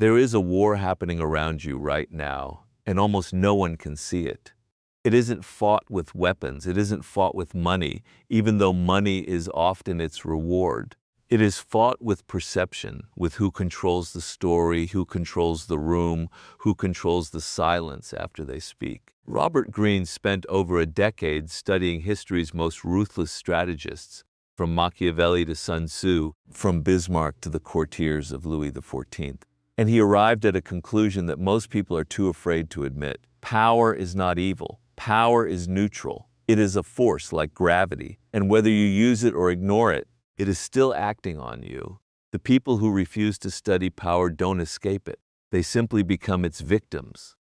There is a war happening around you right now, and almost no one can see it. It isn't fought with weapons. It isn't fought with money, even though money is often its reward. It is fought with perception, with who controls the story, who controls the room, who controls the silence after they speak. Robert Greene spent over a decade studying history's most ruthless strategists, from Machiavelli to Sun Tzu, from Bismarck to the courtiers of Louis XIV. And he arrived at a conclusion that most people are too afraid to admit. Power is not evil. Power is neutral. It is a force like gravity, and whether you use it or ignore it, it is still acting on you. The people who refuse to study power don't escape it. They simply become its victims.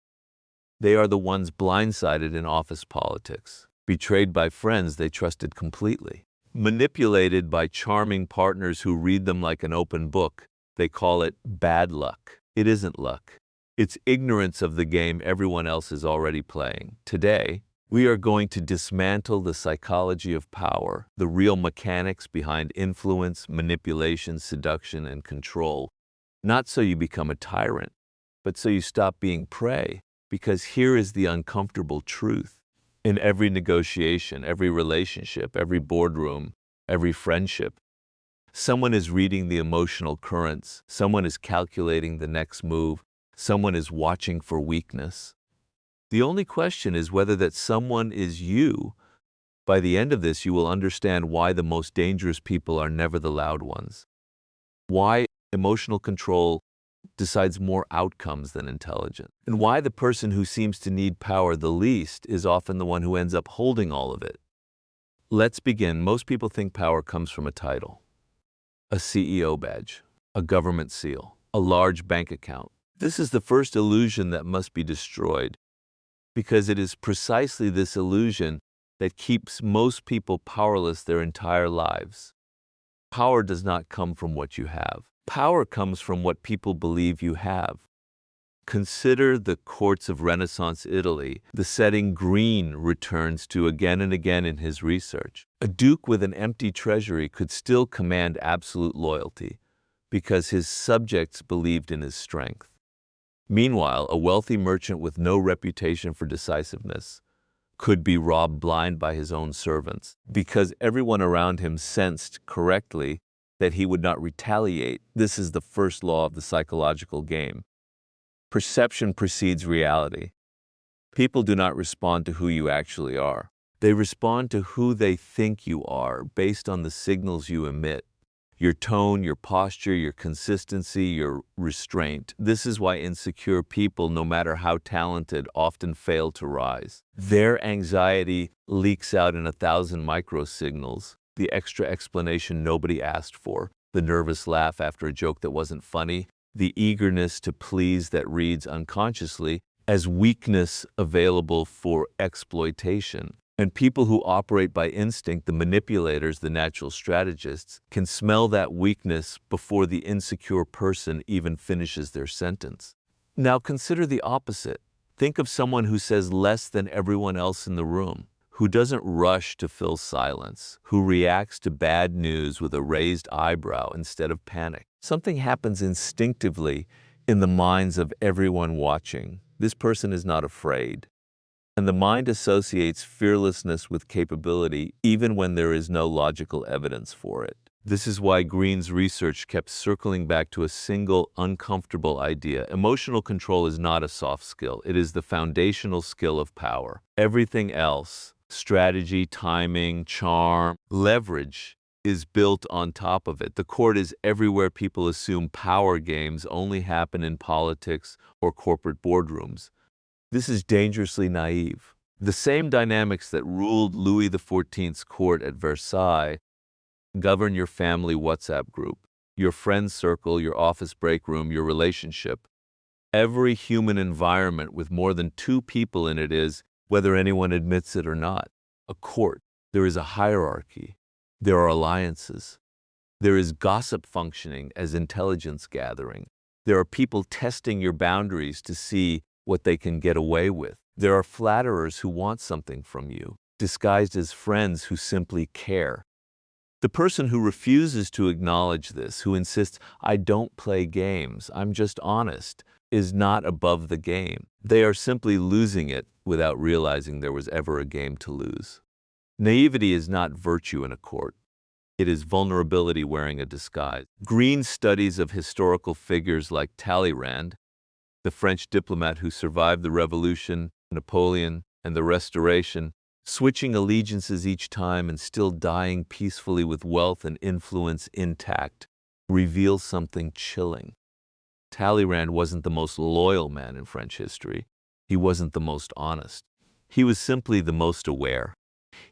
They are the ones blindsided in office politics, betrayed by friends they trusted completely, manipulated by charming partners who read them like an open book. They call it bad luck. It isn't luck. It's ignorance of the game everyone else is already playing. Today, we are going to dismantle the psychology of power, the real mechanics behind influence, manipulation, seduction, and control. Not so you become a tyrant, but so you stop being prey. Because here is the uncomfortable truth. In every negotiation, every relationship, every boardroom, every friendship, someone is reading the emotional currents, someone is calculating the next move, someone is watching for weakness. The only question is whether that someone is you. By the end of this, you will understand why the most dangerous people are never the loud ones. Why emotional control decides more outcomes than intelligence. And why the person who seems to need power the least is often the one who ends up holding all of it. Let's begin. Most people think power comes from a title, a CEO badge, a government seal, a large bank account. This is the first illusion that must be destroyed, because it is precisely this illusion that keeps most people powerless their entire lives. Power does not come from what you have. Power comes from what people believe you have. Consider the courts of Renaissance Italy, the setting Greene returns to again and again in his research. A duke with an empty treasury could still command absolute loyalty because his subjects believed in his strength. Meanwhile, a wealthy merchant with no reputation for decisiveness could be robbed blind by his own servants because everyone around him sensed correctly that he would not retaliate. This is the first law of the psychological game. Perception precedes reality. People do not respond to who you actually are. They respond to who they think you are based on the signals you emit. Your tone, your posture, your consistency, your restraint. This is why insecure people, no matter how talented, often fail to rise. Their anxiety leaks out in 1,000 microsignals. The extra explanation nobody asked for, the nervous laugh after a joke that wasn't funny, the eagerness to please that reads unconsciously as weakness available for exploitation. And people who operate by instinct, the manipulators, the natural strategists, can smell that weakness before the insecure person even finishes their sentence. Now consider the opposite. Think of someone who says less than everyone else in the room, who doesn't rush to fill silence, who reacts to bad news with a raised eyebrow instead of panic. Something happens instinctively in the minds of everyone watching. This person is not afraid. And the mind associates fearlessness with capability even when there is no logical evidence for it. This is why Greene's research kept circling back to a single, uncomfortable idea. Emotional control is not a soft skill. It is the foundational skill of power. Everything else, strategy, timing, charm, leverage, is built on top of it. The court is everywhere people assume power games only happen in politics or corporate boardrooms. This is dangerously naive. The same dynamics that ruled Louis XIV's court at Versailles govern your family WhatsApp group, your friend circle, your office break room, your relationship. Every human environment with more than two people in it is, whether anyone admits it or not, a court. There is a hierarchy. There are alliances. There is gossip functioning as intelligence gathering. There are people testing your boundaries to see what they can get away with. There are flatterers who want something from you, disguised as friends who simply care. The person who refuses to acknowledge this, who insists, "I don't play games, I'm just honest," is not above the game. They are simply losing it without realizing there was ever a game to lose. Naivety is not virtue in a court. It is vulnerability wearing a disguise. Greene's studies of historical figures like Talleyrand, the French diplomat who survived the Revolution, Napoleon, and the Restoration, switching allegiances each time and still dying peacefully with wealth and influence intact, reveals something chilling. Talleyrand wasn't the most loyal man in French history. He wasn't the most honest. He was simply the most aware.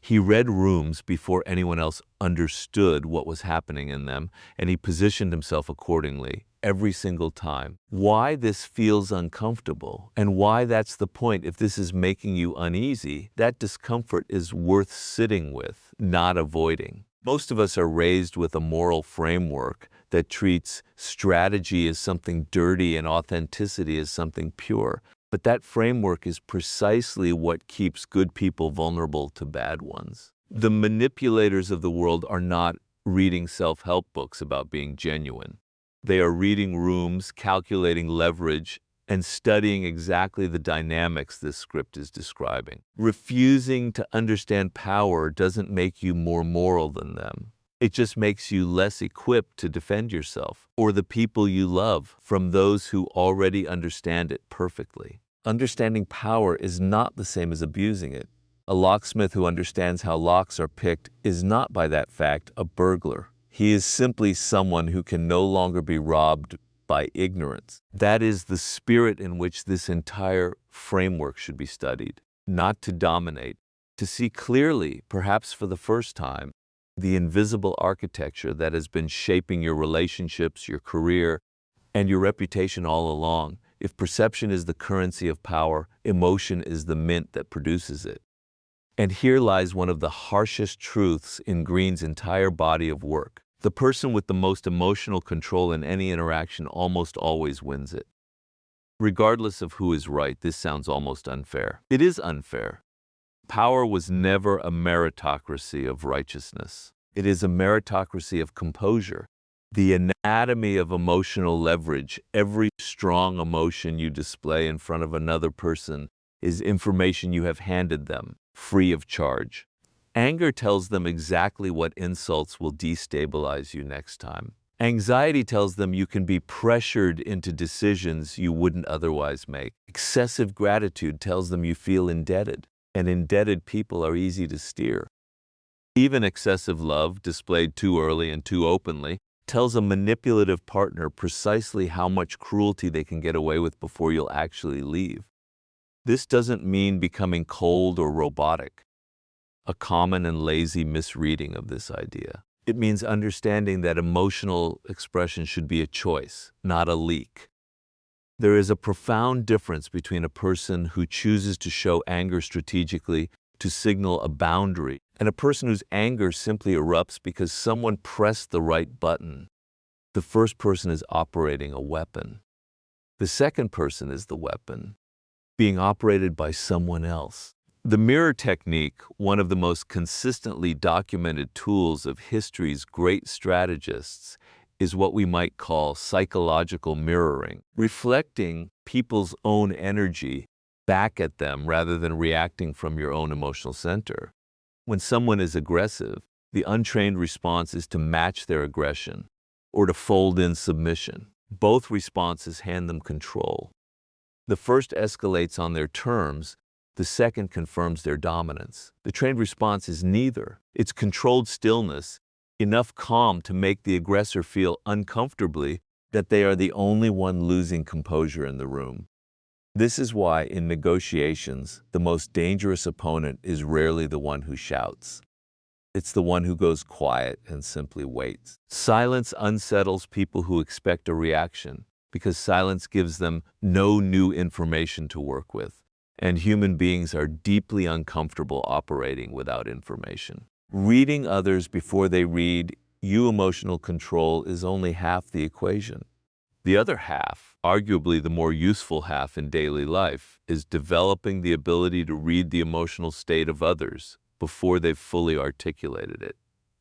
He read rooms before anyone else understood what was happening in them, and he positioned himself accordingly every single time. Why this feels uncomfortable, and why that's the point. If this is making you uneasy, that discomfort is worth sitting with, not avoiding. Most of us are raised with a moral framework that treats strategy as something dirty and authenticity as something pure. But that framework is precisely what keeps good people vulnerable to bad ones. The manipulators of the world are not reading self-help books about being genuine. They are reading rooms, calculating leverage, and studying exactly the dynamics this script is describing. Refusing to understand power doesn't make you more moral than them. It just makes you less equipped to defend yourself or the people you love from those who already understand it perfectly. Understanding power is not the same as abusing it. A locksmith who understands how locks are picked is not by that fact a burglar. He is simply someone who can no longer be robbed by ignorance. That is the spirit in which this entire framework should be studied. Not to dominate, to see clearly, perhaps for the first time, the invisible architecture that has been shaping your relationships, your career, and your reputation all along. If perception is the currency of power, emotion is the mint that produces it. And here lies one of the harshest truths in Greene's entire body of work. The person with the most emotional control in any interaction almost always wins it. Regardless of who is right, this sounds almost unfair. It is unfair. Power was never a meritocracy of righteousness. It is a meritocracy of composure. The anatomy of emotional leverage, every strong emotion you display in front of another person is information you have handed them, free of charge. Anger tells them exactly what insults will destabilize you next time. Anxiety tells them you can be pressured into decisions you wouldn't otherwise make. Excessive gratitude tells them you feel indebted, and indebted people are easy to steer. Even excessive love, displayed too early and too openly, tells a manipulative partner precisely how much cruelty they can get away with before you'll actually leave. This doesn't mean becoming cold or robotic, a common and lazy misreading of this idea. It means understanding that emotional expression should be a choice, not a leak. There is a profound difference between a person who chooses to show anger strategically to signal a boundary and a person whose anger simply erupts because someone pressed the right button. The first person is operating a weapon. The second person is the weapon, being operated by someone else. The mirror technique, one of the most consistently documented tools of history's great strategists, is what we might call psychological mirroring, reflecting people's own energy back at them rather than reacting from your own emotional center. When someone is aggressive, the untrained response is to match their aggression or to fold in submission. Both responses hand them control. The first escalates on their terms, the second confirms their dominance. The trained response is neither. It's controlled stillness, enough calm to make the aggressor feel uncomfortably that they are the only one losing composure in the room. This is why, in negotiations, the most dangerous opponent is rarely the one who shouts. It's the one who goes quiet and simply waits. Silence unsettles people who expect a reaction, because silence gives them no new information to work with. And human beings are deeply uncomfortable operating without information. Reading others before they read you emotional control is only half the equation. The other half, arguably the more useful half in daily life, is developing the ability to read the emotional state of others before they've fully articulated it.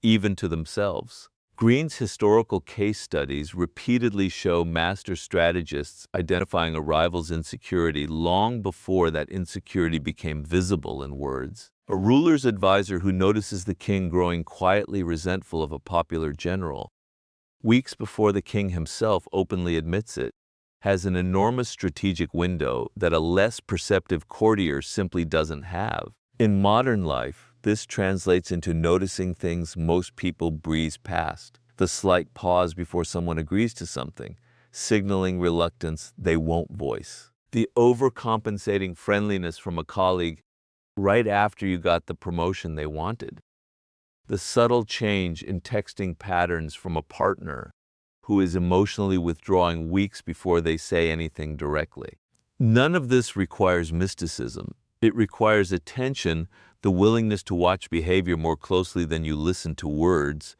even to themselves. Greene's historical case studies repeatedly show master strategists identifying a rival's insecurity long before that insecurity became visible in words. A ruler's advisor who notices the king growing quietly resentful of a popular general, weeks before the king himself openly admits it, has an enormous strategic window that a less perceptive courtier simply doesn't have. In modern life, this translates into noticing things most people breeze past. The slight pause before someone agrees to something, signaling reluctance they won't voice. The overcompensating friendliness from a colleague right after you got the promotion they wanted. The subtle change in texting patterns from a partner who is emotionally withdrawing weeks before they say anything directly. None of this requires mysticism. It requires attention, the willingness to watch behavior more closely than you listen to words,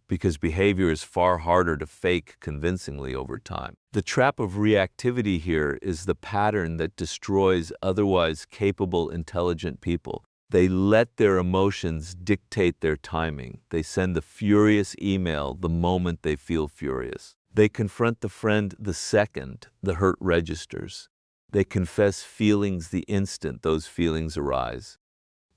because behavior is far harder to fake convincingly over time. The trap of reactivity here is the pattern that destroys otherwise capable, intelligent people. They let their emotions dictate their timing. They send the furious email the moment they feel furious. They confront the friend the second the hurt registers. They confess feelings the instant those feelings arise.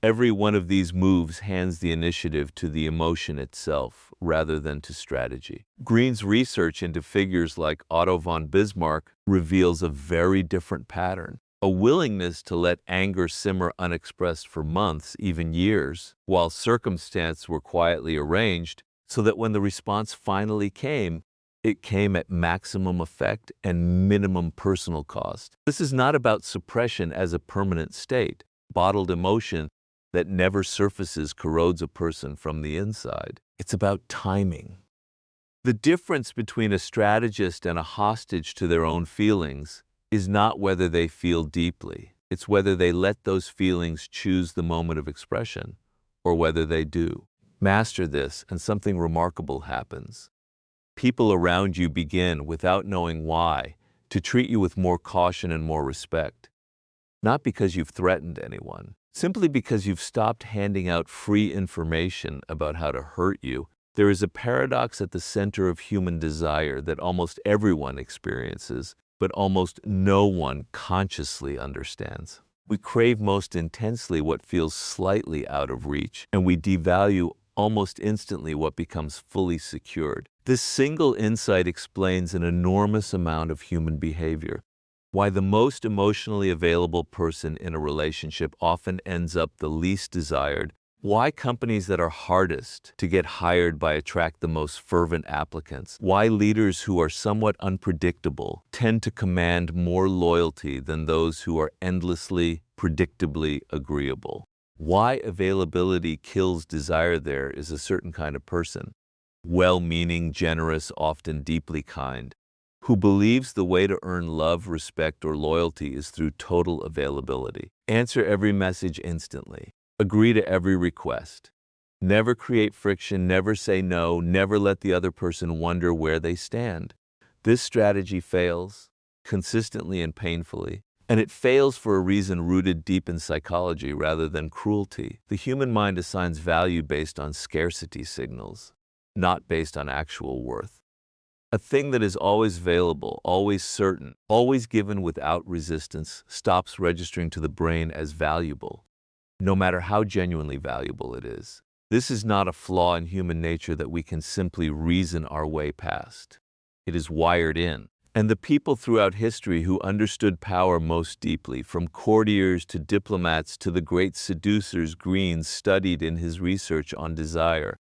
Every one of these moves hands the initiative to the emotion itself rather than to strategy. Greene's research into figures like Otto von Bismarck reveals a very different pattern. A willingness to let anger simmer unexpressed for months, even years, while circumstances were quietly arranged, so that when the response finally came, it came at maximum effect and minimum personal cost. This is not about suppression as a permanent state. Bottled emotion that never surfaces corrodes a person from the inside. It's about timing. The difference between a strategist and a hostage to their own feelings is not whether they feel deeply. It's whether they let those feelings choose the moment of expression, or whether they do. Master this, and something remarkable happens. People around you begin, without knowing why, to treat you with more caution and more respect. Not because you've threatened anyone, simply because you've stopped handing out free information about how to hurt you. There is a paradox at the center of human desire that almost everyone experiences, but almost no one consciously understands. We crave most intensely what feels slightly out of reach, and we devalue almost instantly what becomes fully secured. This single insight explains an enormous amount of human behavior. Why the most emotionally available person in a relationship often ends up the least desired. Why companies that are hardest to get hired by attract the most fervent applicants. Why leaders who are somewhat unpredictable tend to command more loyalty than those who are endlessly, predictably agreeable. Why availability kills desire there is a certain kind of person. Well-meaning, generous, often deeply kind, who believes the way to earn love, respect, or loyalty is through total availability. Answer every message instantly. Agree to every request. Never create friction, never say no, never let the other person wonder where they stand. This strategy fails, consistently and painfully, and it fails for a reason rooted deep in psychology rather than cruelty. The human mind assigns value based on scarcity signals, not based on actual worth. A thing that is always available, always certain, always given without resistance stops registering to the brain as valuable, no matter how genuinely valuable it is. This is not a flaw in human nature that we can simply reason our way past. It is wired in. And the people throughout history who understood power most deeply, from courtiers to diplomats to the great seducers Greene studied in his research on desire,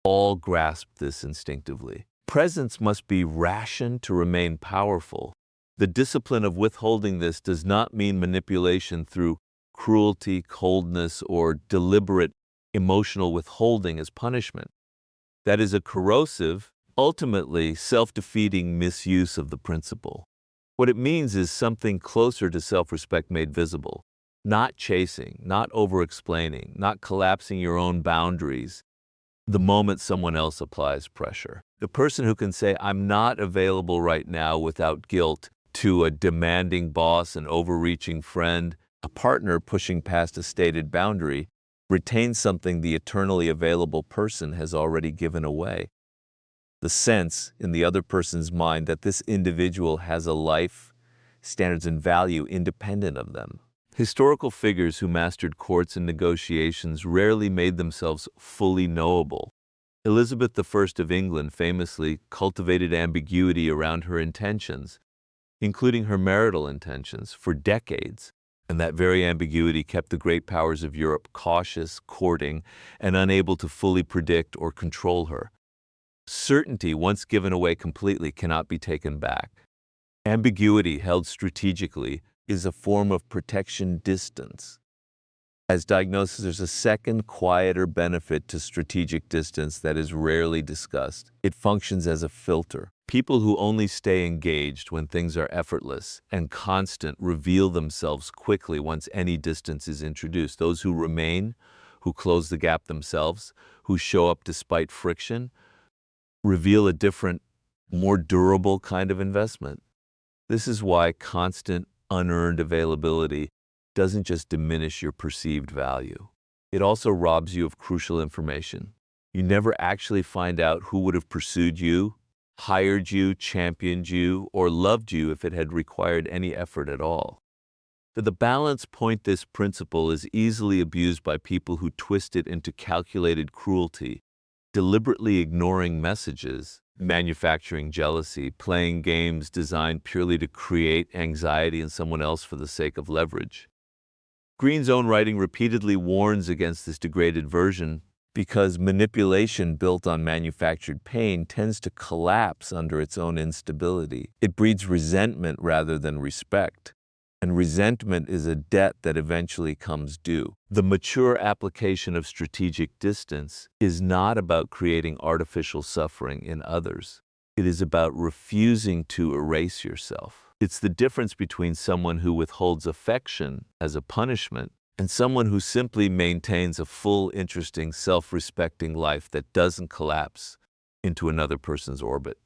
all grasped this instinctively. Presence must be rationed to remain powerful. The discipline of withholding this does not mean manipulation through cruelty, coldness, or deliberate emotional withholding as punishment. That is a corrosive, ultimately self-defeating misuse of the principle. What it means is something closer to self-respect made visible. Not chasing, not over-explaining, not collapsing your own boundaries the moment someone else applies pressure. The person who can say, "I'm not available right now," without guilt, to a demanding boss, an overreaching friend, a partner pushing past a stated boundary, retains something the eternally available person has already given away. The sense in the other person's mind that this individual has a life, standards, and value independent of them. Historical figures who mastered courts and negotiations rarely made themselves fully knowable. Elizabeth I of England famously cultivated ambiguity around her intentions, including her marital intentions, for decades, and that very ambiguity kept the great powers of Europe cautious, courting, and unable to fully predict or control her. Certainty, once given away completely, cannot be taken back. Ambiguity held strategically is a form of protection distance. As diagnosis, there's a second, quieter benefit to strategic distance that is rarely discussed. It functions as a filter. People who only stay engaged when things are effortless and constant reveal themselves quickly once any distance is introduced. Those who remain, who close the gap themselves, who show up despite friction, reveal a different, more durable kind of investment. This is why constant, unearned availability doesn't just diminish your perceived value. It also robs you of crucial information. You never actually find out who would have pursued you, hired you, championed you, or loved you if it had required any effort at all. To the balance point, this principle is easily abused by people who twist it into calculated cruelty, deliberately ignoring messages, manufacturing jealousy, playing games designed purely to create anxiety in someone else for the sake of leverage. Greene's own writing repeatedly warns against this degraded version because manipulation built on manufactured pain tends to collapse under its own instability. It breeds resentment rather than respect, and resentment is a debt that eventually comes due. The mature application of strategic distance is not about creating artificial suffering in others. It is about refusing to erase yourself. It's the difference between someone who withholds affection as a punishment and someone who simply maintains a full, interesting, self-respecting life that doesn't collapse into another person's orbit.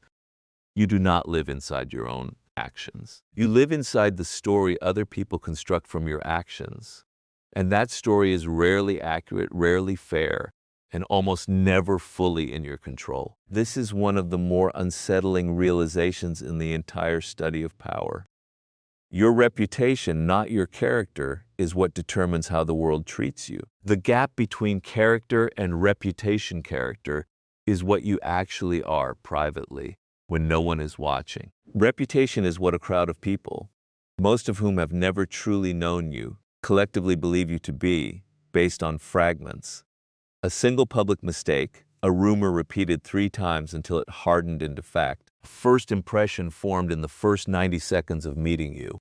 You do not live inside your own actions. You live inside the story other people construct from your actions. And that story is rarely accurate, rarely fair, and almost never fully in your control. This is one of the more unsettling realizations in the entire study of power. Your reputation, not your character, is what determines how the world treats you. The gap between character and reputation character is what you actually are privately, when no one is watching. Reputation is what a crowd of people, most of whom have never truly known you, collectively believe you to be, based on fragments. A single public mistake, a rumor repeated 3 times until it hardened into fact, a first impression formed in the first 90 seconds of meeting you.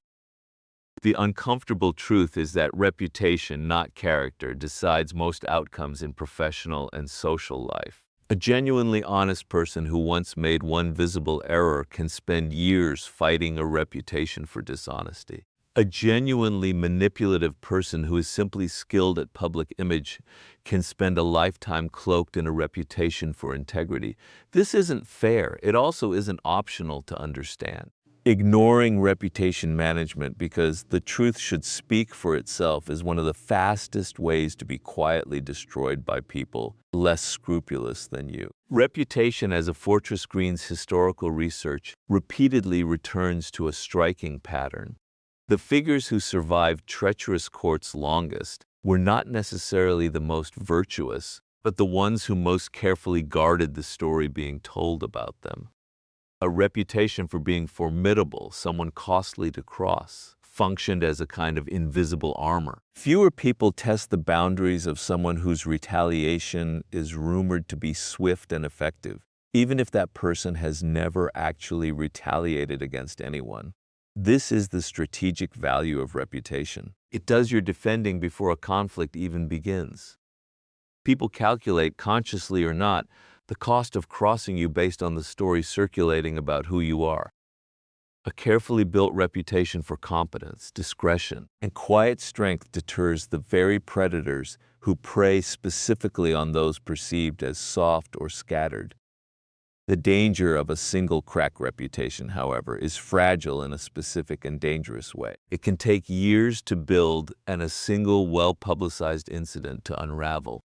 The uncomfortable truth is that reputation, not character, decides most outcomes in professional and social life. A genuinely honest person who once made one visible error can spend years fighting a reputation for dishonesty. A genuinely manipulative person who is simply skilled at public image can spend a lifetime cloaked in a reputation for integrity. This isn't fair. It also isn't optional to understand. Ignoring reputation management because the truth should speak for itself is one of the fastest ways to be quietly destroyed by people less scrupulous than you. Reputation, as a fortress, Greene's historical research repeatedly returns to a striking pattern. The figures who survived treacherous courts longest were not necessarily the most virtuous, but the ones who most carefully guarded the story being told about them. A reputation for being formidable, someone costly to cross, functioned as a kind of invisible armor. Fewer people test the boundaries of someone whose retaliation is rumored to be swift and effective, even if that person has never actually retaliated against anyone. This is the strategic value of reputation. It does your defending before a conflict even begins. People calculate, consciously or not, the cost of crossing you based on the story circulating about who you are. A carefully built reputation for competence, discretion, and quiet strength deters the very predators who prey specifically on those perceived as soft or scattered. The danger of a single crack reputation, however, is fragile in a specific and dangerous way. It can take years to build and a single well-publicized incident to unravel.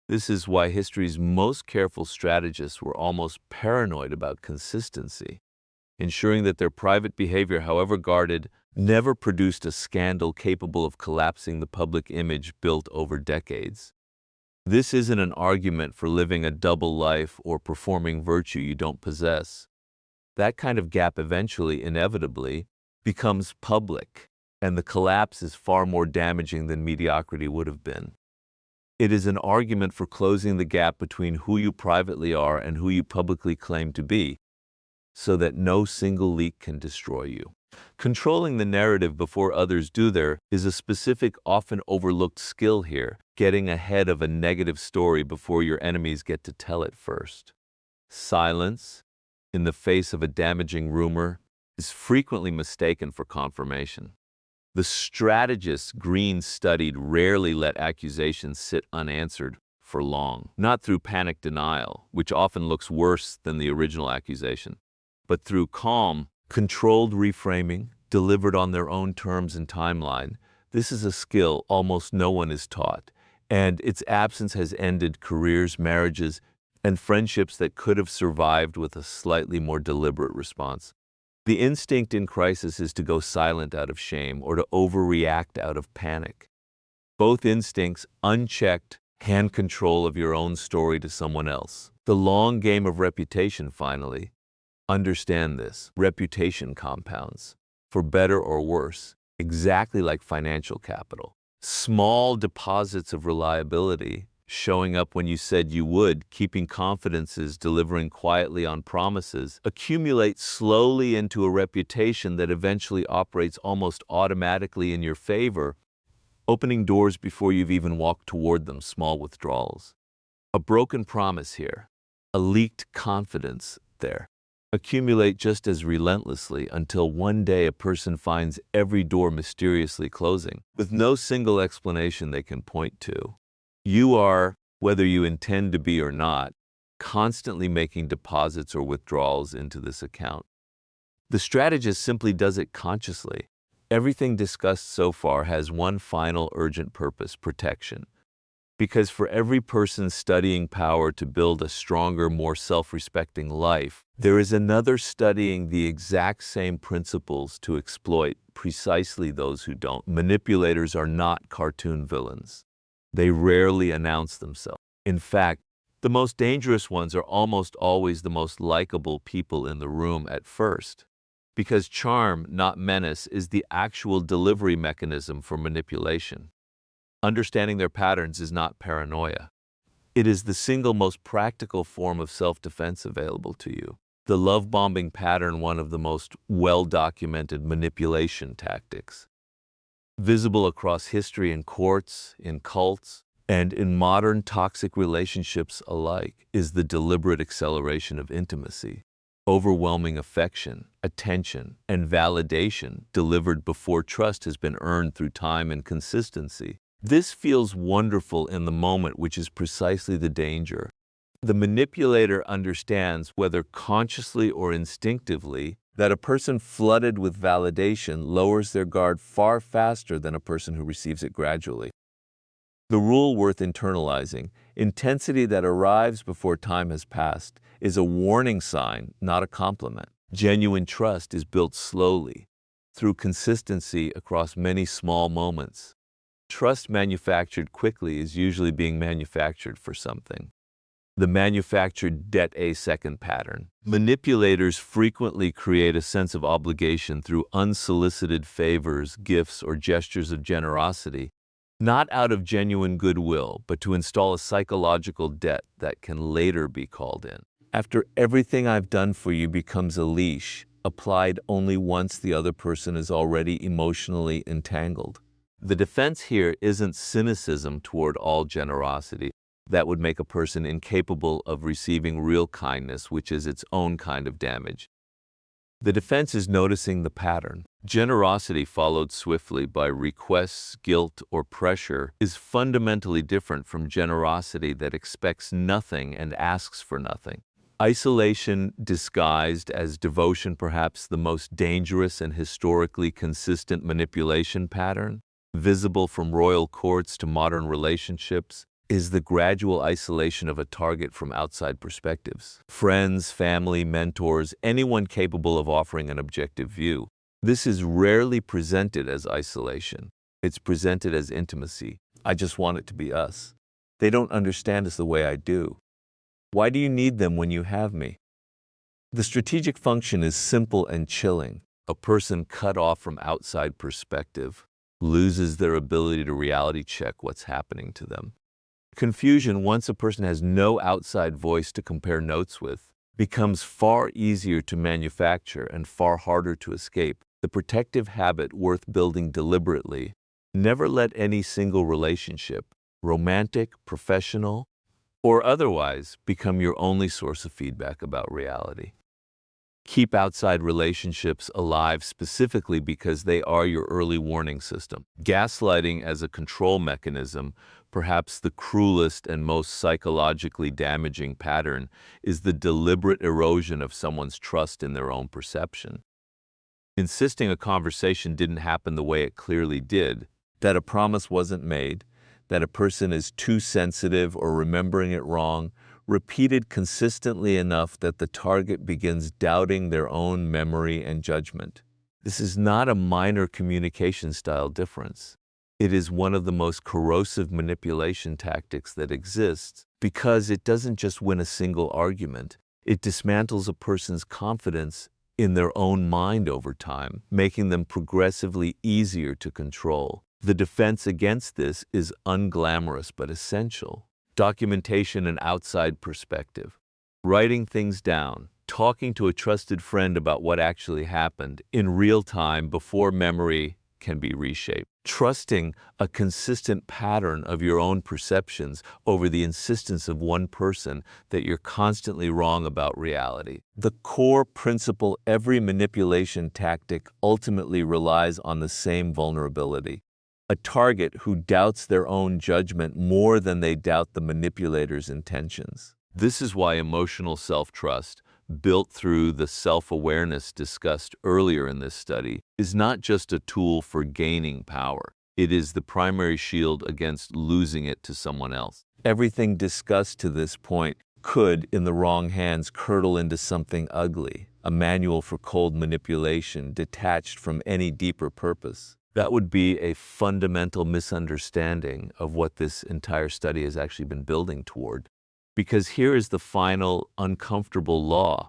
This is why history's most careful strategists were almost paranoid about consistency, ensuring that their private behavior, however guarded, never produced a scandal capable of collapsing the public image built over decades. This isn't an argument for living a double life or performing virtue you don't possess. That kind of gap eventually, inevitably, becomes public, and the collapse is far more damaging than mediocrity would have been. It is an argument for closing the gap between who you privately are and who you publicly claim to be, so that no single leak can destroy you. Controlling the narrative before others do there is a specific, often overlooked skill here, getting ahead of a negative story before your enemies get to tell it first. Silence, in the face of a damaging rumor, is frequently mistaken for confirmation. The strategists Greene studied rarely let accusations sit unanswered for long, not through panic denial, which often looks worse than the original accusation, but through calm, controlled reframing, delivered on their own terms and timeline. This is a skill almost no one is taught, and its absence has ended careers, marriages, and friendships that could have survived with a slightly more deliberate response. The instinct in crisis is to go silent out of shame or to overreact out of panic. Both instincts, unchecked, hand control of your own story to someone else. The long game of reputation, finally. Understand this. Reputation compounds, for better or worse, exactly like financial capital. Small deposits of reliability, showing up when you said you would, keeping confidences, delivering quietly on promises, accumulate slowly into a reputation that eventually operates almost automatically in your favor, opening doors before you've even walked toward them. Small withdrawals. A broken promise here, a leaked confidence there, accumulate just as relentlessly until one day a person finds every door mysteriously closing, with no single explanation they can point to. You are, whether you intend to be or not, constantly making deposits or withdrawals into this account. The strategist simply does it consciously. Everything discussed so far has one final urgent purpose: protection. Because for every person studying power to build a stronger, more self-respecting life, there is another studying the exact same principles to exploit precisely those who don't. Manipulators are not cartoon villains. They rarely announce themselves. In fact, the most dangerous ones are almost always the most likable people in the room at first, because charm, not menace, is the actual delivery mechanism for manipulation. Understanding their patterns is not paranoia. It is the single most practical form of self-defense available to you. The love-bombing pattern, one of the most well-documented manipulation tactics. Visible across history in courts, in cults, and in modern toxic relationships alike, is the deliberate acceleration of intimacy. Overwhelming affection, attention, and validation delivered before trust has been earned through time and consistency. This feels wonderful in the moment, which is precisely the danger. The manipulator understands, whether consciously or instinctively, that a person flooded with validation lowers their guard far faster than a person who receives it gradually. The rule worth internalizing: intensity that arrives before time has passed is a warning sign, not a compliment. Genuine trust is built slowly, through consistency across many small moments. Trust manufactured quickly is usually being manufactured for something. The manufactured debt a second pattern. Manipulators frequently create a sense of obligation through unsolicited favors, gifts, or gestures of generosity, not out of genuine goodwill, but to install a psychological debt that can later be called in. After everything I've done for you becomes a leash, applied only once the other person is already emotionally entangled. The defense here isn't cynicism toward all generosity. That would make a person incapable of receiving real kindness, which is its own kind of damage. The defense is noticing the pattern. Generosity followed swiftly by requests, guilt, or pressure is fundamentally different from generosity that expects nothing and asks for nothing. Isolation disguised as devotion, perhaps the most dangerous and historically consistent manipulation pattern, visible from royal courts to modern relationships, is the gradual isolation of a target from outside perspectives. Friends, family, mentors, anyone capable of offering an objective view. This is rarely presented as isolation. It's presented as intimacy. I just want it to be us. They don't understand us the way I do. Why do you need them when you have me? The strategic function is simple and chilling. A person cut off from outside perspective loses their ability to reality check what's happening to them. Confusion, once a person has no outside voice to compare notes with, becomes far easier to manufacture and far harder to escape. The protective habit worth building deliberately: never let any single relationship, romantic, professional, or otherwise, become your only source of feedback about reality. Keep outside relationships alive specifically because they are your early warning system. Gaslighting as a control mechanism, perhaps the cruelest and most psychologically damaging pattern, is the deliberate erosion of someone's trust in their own perception. Insisting a conversation didn't happen the way it clearly did, that a promise wasn't made, that a person is too sensitive or remembering it wrong, repeated consistently enough that the target begins doubting their own memory and judgment. This is not a minor communication style difference. It is one of the most corrosive manipulation tactics that exists because it doesn't just win a single argument. It dismantles a person's confidence in their own mind over time, making them progressively easier to control. The defense against this is unglamorous but essential. Documentation and outside perspective. Writing things down, talking to a trusted friend about what actually happened in real time before memory can be reshaped. Trusting a consistent pattern of your own perceptions over the insistence of one person that you're constantly wrong about reality. The core principle every manipulation tactic ultimately relies on the same vulnerability. A target who doubts their own judgment more than they doubt the manipulator's intentions. This is why emotional self-trust, built through the self-awareness discussed earlier in this study, is not just a tool for gaining power. It is the primary shield against losing it to someone else. Everything discussed to this point could, in the wrong hands, curdle into something ugly, a manual for cold manipulation detached from any deeper purpose. That would be a fundamental misunderstanding of what this entire study has actually been building toward. Because here is the final uncomfortable law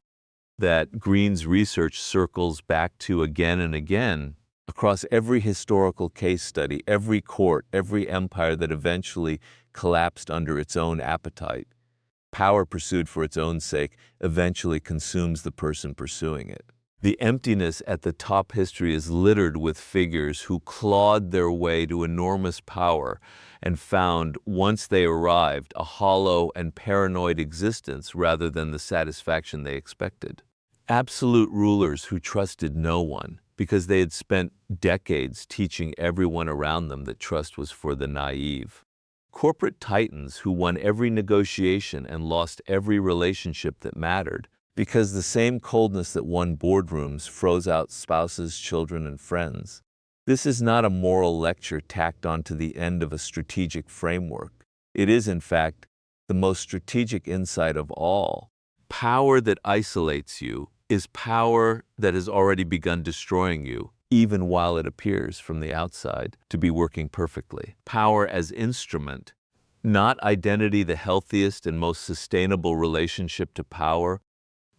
that Greene's research circles back to again and again across every historical case study, every court, every empire that eventually collapsed under its own appetite. Power pursued for its own sake eventually consumes the person pursuing it. The emptiness at the top history is littered with figures who clawed their way to enormous power and found, once they arrived, a hollow and paranoid existence rather than the satisfaction they expected. Absolute rulers who trusted no one because they had spent decades teaching everyone around them that trust was for the naive. Corporate titans who won every negotiation and lost every relationship that mattered, because the same coldness that won boardrooms froze out spouses, children, and friends. This is not a moral lecture tacked onto the end of a strategic framework. It is, in fact, the most strategic insight of all. Power that isolates you is power that has already begun destroying you, even while it appears from the outside to be working perfectly. Power as instrument, not identity, the healthiest and most sustainable relationship to power,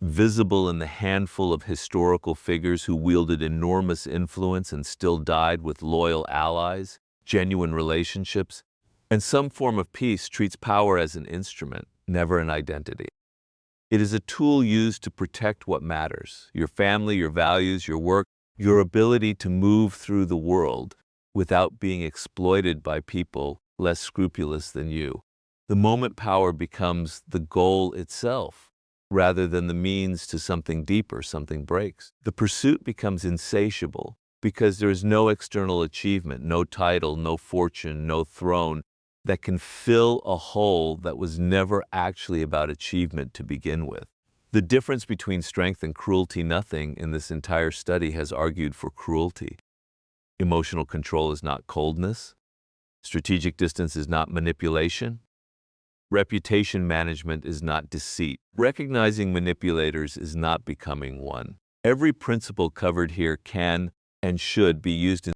visible in the handful of historical figures who wielded enormous influence and still died with loyal allies, genuine relationships, and some form of peace treats power as an instrument, never an identity. It is a tool used to protect what matters: your family, your values, your work, your ability to move through the world without being exploited by people less scrupulous than you. The moment power becomes the goal itself, rather than the means to something deeper, something breaks. The pursuit becomes insatiable because there is no external achievement, no title, no fortune, no throne that can fill a hole that was never actually about achievement to begin with. The difference between strength and cruelty, nothing in this entire study has argued for cruelty. Emotional control is not coldness. Strategic distance is not manipulation. Reputation management is not deceit. Recognizing manipulators is not becoming one. Every principle covered here can and should be used in